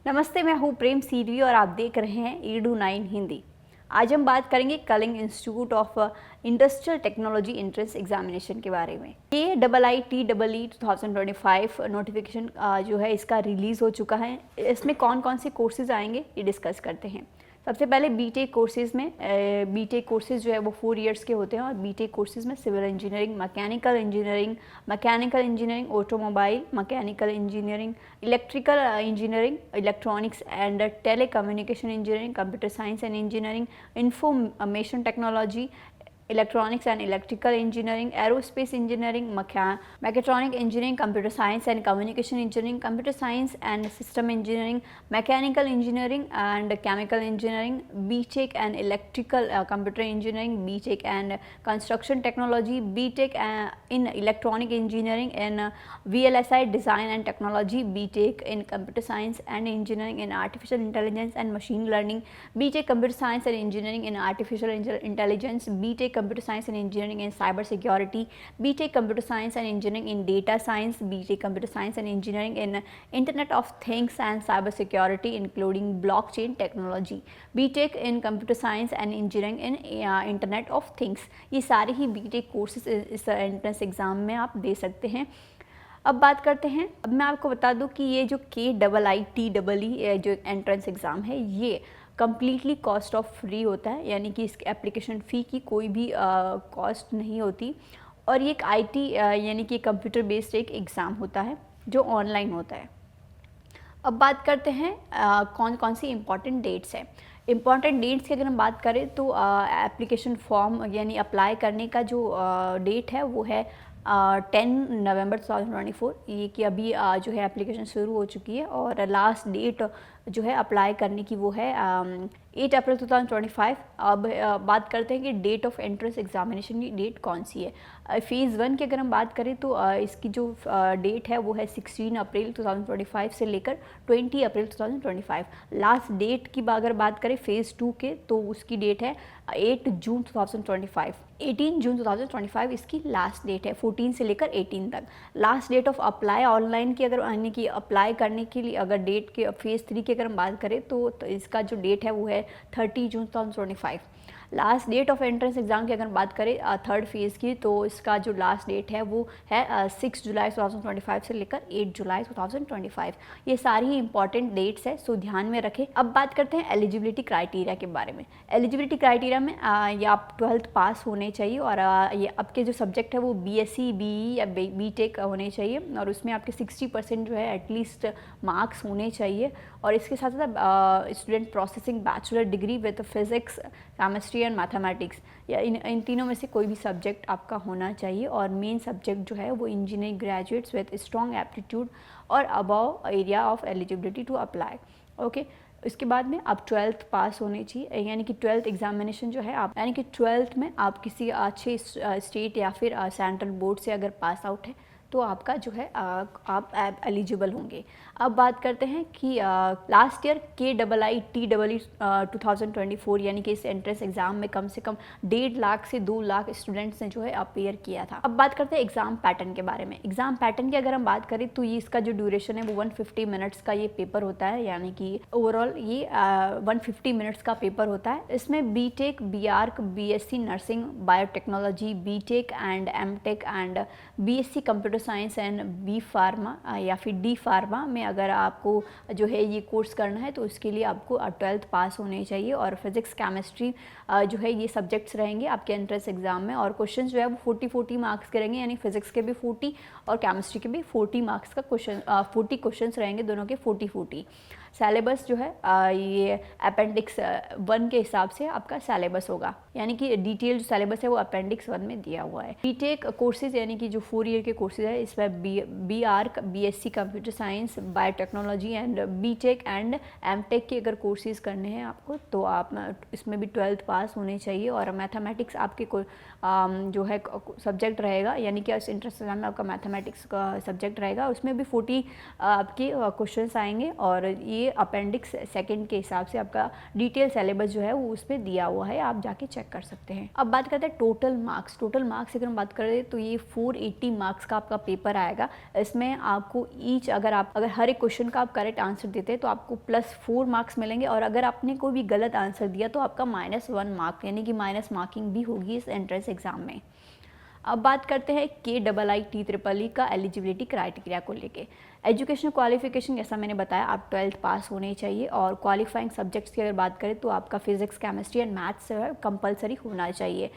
नमस्ते, मैं हूँ प्रेम सीडवी और आप देख रहे हैं EDU9 हिंदी। आज हम बात करेंगे Kalinga institute of industrial technology entrance examination के बारे में। ये IITEE 2025 नोटिफिकेशन जो है इसका रिलीज़ हो चुका है। इसमें कौन कौन से कोर्सेज आएंगे ये डिस्कस करते हैं। सबसे पहले बीटेक कोर्सेज़ में बीटेक कोर्सेज़ जो है वो 4 इयर्स के होते हैं और बीटेक कोर्सेज़ में civil engineering, mechanical engineering, automobile, mechanical engineering, electrical engineering, electronics and telecommunication engineering, computer science and engineering, information technology, electronics and electrical engineering, aerospace engineering, mechatronic engineering, computer science and communication engineering, computer science and system engineering, mechanical engineering and chemical engineering, BTech and electrical computer engineering, BTech and construction technology, BTech in electronic engineering in VLSI design and technology, BTech in computer science and engineering in artificial intelligence and machine learning, BTech computer science and engineering in artificial intelligence, BTech Computer Science and Engineering in Cyber Security, BTech Computer Science and Engineering in Data Science, BTech Computer Science and Engineering in Internet of Things and Cyber Security including Blockchain Technology, BTech in Computer Science and Engineering in Internet of Things। ये सारे ही BTech courses इस entrance exam में आप दे सकते हैं। अब बात करते हैं, अब मैं आपको बता दूं कि ये जो KIITEE जो एंट्रेंस एग्ज़ाम है ये कम्प्लीटली कॉस्ट ऑफ फ्री होता है, यानी कि इसके एप्लीकेशन फ़ी की कोई भी कॉस्ट नहीं होती और ये एक IT यानी कि कंप्यूटर बेस्ड एक एग्ज़ाम होता है जो ऑनलाइन होता है। अब बात करते हैं कौन कौन सी इम्पॉर्टेंट डेट्स हैं। इम्पॉर्टेंट डेट्स की अगर हम बात करें तो एप्लीकेशन फॉर्म यानी अप्लाई करने का जो डेट है वो है 10 नवंबर 2024। ये कि अभी जो है एप्लीकेशन शुरू हो चुकी है और लास्ट डेट जो है अप्लाई करने की वो है 8 अप्रैल 2025। अब बात करते हैं कि डेट ऑफ एंट्रेंस एग्जामिनेशन की डेट कौन सी है। फ़ेज़ 1 की अगर हम बात करें तो इसकी जो डेट है वो है 16 अप्रैल 2025 से लेकर 20 अप्रैल 2025। लास्ट डेट की अगर बात करें फ़ेज़ 2 के तो उसकी डेट है 8 जून 2025। 18 जून 2025 इसकी लास्ट डेट है, 14 से लेकर 18 तक। Last date of apply online की अगर यानी कि अप्लाई करने के लिए अगर डेट के फ़ेज़ 3 की अगर हम बात करें तो इसका जो डेट है वो है 30 जून 2025। Last date of entrance exam की अगर बात करें थर्ड फेज़ की तो इसका जो लास्ट डेट है वो है 6 जुलाई 2025 से लेकर 8 जुलाई 2025। ये सारी ही इंपॉर्टेंट डेट्स है, सो ध्यान में रखें। अब बात करते हैं एलिजिबिलिटी क्राइटेरिया के बारे में। एलिजिबिलिटी क्राइटेरिया में ये आप 12th पास होने चाहिए और ये आपके जो सब्जेक्ट है वो BSc BE या BTech होने चाहिए और उसमें आपके 60% जो है एटलीस्ट मार्क्स होने चाहिए और इसके साथ साथ student processing bachelor degree with physics, chemistry and mathematics या इन तीनों में से कोई भी सब्जेक्ट आपका होना चाहिए और मेन सब्जेक्ट जो है वो engineering graduates with strong aptitude और above area of eligibility to apply. Okay, इसके बाद में आप 12th पास होने चाहिए, यानी कि 12th एग्जामिनेशन जो है आप यानी कि 12th में आप किसी अच्छे स्टेट या फिर सेंट्रल बोर्ड से अगर पास आउट है तो आपका जो है आप एलिजिबल होंगे। अब बात करते हैं कि लास्ट ईयर KIITEE 2024 यानी कि इस एंट्रेंस एग्ज़ाम में कम से कम 1.5 लाख से 2 लाख स्टूडेंट्स ने जो है अपेयर किया था। अब बात करते हैं एग्ज़ाम पैटर्न के बारे में। एग्ज़ाम पैटर्न की अगर हम बात करें तो ये इसका जो ड्यूरेशन है वो 150 मिनट्स का ये पेपर होता है, यानी कि ओवरऑल ये 150 मिनट्स का पेपर होता है। इसमें BTech, BArch, BSc nursing, biotechnology, BTech and MTech and BSc computer science and B pharma या फिर D फार्मा में अगर आपको जो है ये कोर्स करना है तो उसके लिए आपको 12th पास होने चाहिए और फिज़िक्स केमिस्ट्री जो है ये सब्जेक्ट्स रहेंगे आपके एंट्रेंस एग्ज़ाम में और क्वेश्चन जो है वो 40 मार्क्स के रहेंगे, यानी फिज़िक्स के भी 40 और केमिस्ट्री के भी 40 मार्क्स का क्वेश्चन 40 क्वेश्चन रहेंगे, दोनों के 40। सैलेबस जो है ये अपेंडिक्स 1 के हिसाब से आपका सैलेबस होगा, यानी कि डिटेल जो सैलेबस है वो अपेंडिक्स 1 में दिया हुआ है। बीटेक कोर्सेज यानी कि जो 4 ईयर के कोर्सेज है इसमें BArch, BSc computer science, biotechnology and BTech and MTech के अगर कोर्सेज करने हैं आपको तो आप इसमें भी 12th पास होने चाहिए और मैथमेटिक्स आपके को जो है सब्जेक्ट रहेगा, यानी कि इस इंट्रेंस एग्जाम में आपका मैथमेटिक्स का सब्जेक्ट रहेगा, उसमें भी 40 आपके क्वेश्चंस आएंगे और ये अपेंडिक्स 2 के हिसाब से आपका डिटेल सिलेबस जो है वो उस पर दिया हुआ है, आप जाके चेक कर सकते हैं। अब बात करते हैं टोटल मार्क्स। टोटल मार्क्स अगर हम बात करें तो ये 480 मार्क्स का आपका पेपर आएगा। इसमें आपको अगर हर एक क्वेश्चन का आप करेक्ट आंसर देते हैं तो आपको +4 मार्क्स मिलेंगे, और अगर आपने कोई भी गलत आंसर दिया तो आपका -1 मार्क, यानी कि माइनस मार्किंग भी होगी इस एंट्रेंस एग्ज़ाम में। अब बात करते हैं KIIT का एलिजिबिलिटी क्राइटेरिया को लेके। एजुकेशनल क्वालिफिकेशन, जैसा मैंने बताया, आप 12th पास होने चाहिए, और क्वालिफाइंग सब्जेक्ट्स की अगर बात करें तो आपका physics, chemistry and maths compulsory होना चाहिए।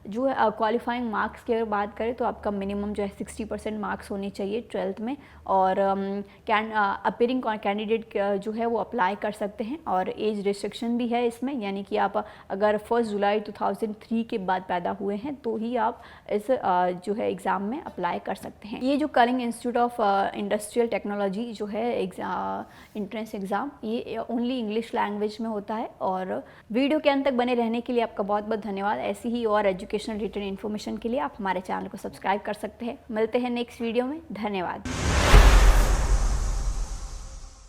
जो है क्वालिफाइंग मार्क्स की अगर बात करें तो आपका मिनिमम जो है 60% मार्क्स होने चाहिए 12th में, और अपीयरिंग कैंडिडेट जो है वो अप्लाई कर सकते हैं, और एज रिस्ट्रिक्शन भी है इसमें, यानी कि आप अगर 1 जुलाई 2003 के बाद पैदा हुए हैं तो ही आप इस जो है एग्ज़ाम में अप्लाई कर सकते हैं। ये जो Kalinga institute of industrial technology जो है एंट्रेंस एग्ज़ाम, ये ओनली इंग्लिश लैंग्वेज में होता है। और वीडियो के अंत तक बने रहने के लिए आपका बहुत बहुत धन्यवाद। ऐसी ही और एजुकेशनल रिलेटेड इन्फॉर्मेशन के लिए आप हमारे चैनल को सब्सक्राइब कर सकते हैं। मिलते हैं नेक्स्ट वीडियो में। धन्यवाद।